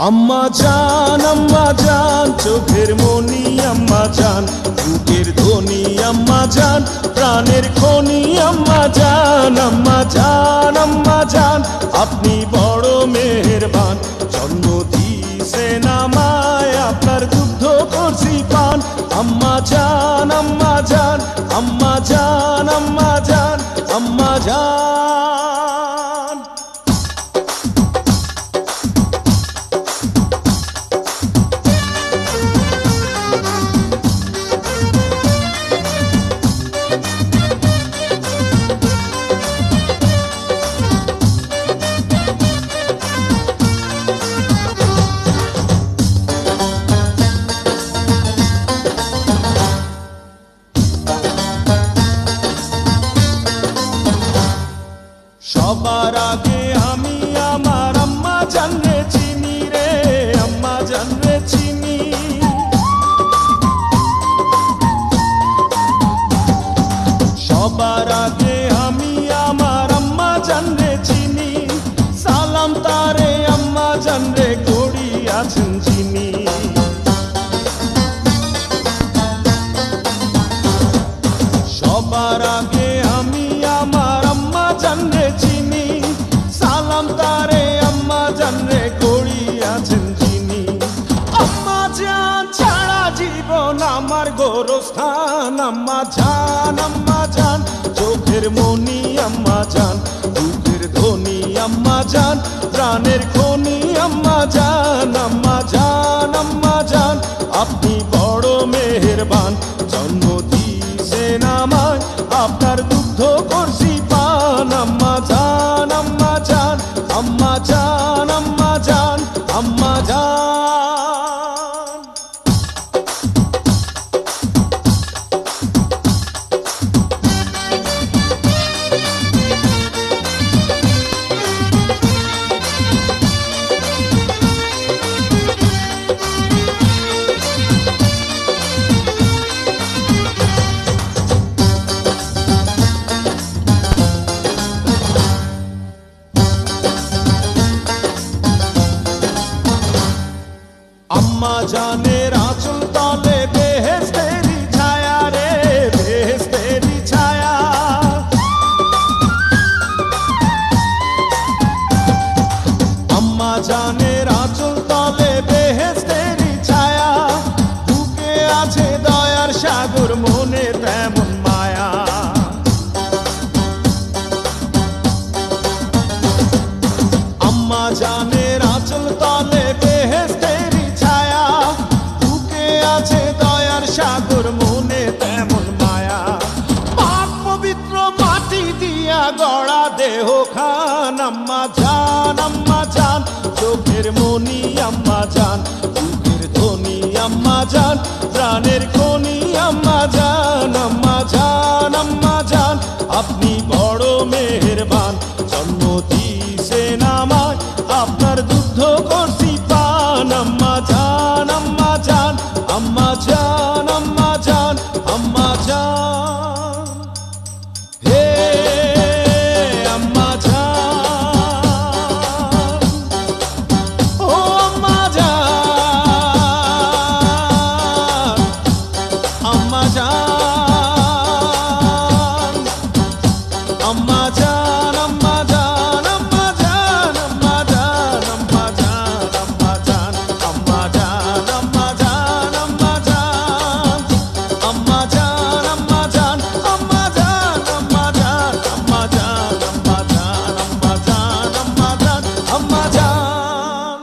আম্মা জান চোখের মনি আম্মা জান, বুকের ধ্বনি আম্মা জান, প্রাণের খনি আম্মা জান আপনি বড় মেহেরবান। জন্ম দিয়েছেন আমায়, আপনার দুগ্ধ করছি পান। আম্মা জান আম্মা জান আম্মা জান আম্মা জান আম্মা জান। সবার আগে আমি আমার আম্মা জানরে চিনি রে, আম্মা জানরে চিনি। সবার আগে আমি আমার আম্মা জানরে চিনি, সালাম তারে আম্মা জানরে করি আছেন চিনি। সবার আগে আমি আমার আম্মা জানরে চিনি, সালাম তারে আম্মা জানরে করি আছেন চিনি। আম্মা জান ছাড়া জীবন আমার গোরস্থান। আম্মা জান চোখের মনি আম্মা জান, বুকের ধ্বনি আম্মা জান, প্রাণের খনি আম্মা জান আপনি বড় মেহেরবান। জন্ম দিয়েছেন আমায়, আপনার দুগ্ধ করছি পান। আম্মা জান আম্মা জান আম্মা জান আম্মা জান আম্মা জান। আম্মা জানের আঁচল তলে বেহেশতেরি ছায়া রে, বেহেশতেরি ছায়া। আম্মা জানের আঁচল তলে বেহেশতেরি ছায়া, বুকে আছে দয়ার সাগর, মনে তেমন মায়া। আম্মা জানের আঁচল তলে বেহেশতেরি ছায়া, বুকে আছে দয়ার সাগর, মনে তেমন মায়া। পাক পবিত্র মাটি দিয়া গড়া দেহ খান। আম্মা জান চোখের মনি আম্মা জান, বুকের ধ্বনি আম্মা জান, প্রাণের খনি আম্মা জান আপনি বড় মেহেরবান। জন্ম দিয়েছেন আমায়, আপনার দুগ্ধ করছি পান। আম্মা জান আম্মা জান আম্মা জান আম্মা জান আম্মা জান। হে আম্মা জান, ও আম্মা জান, আম্মা জান আম্মা জান।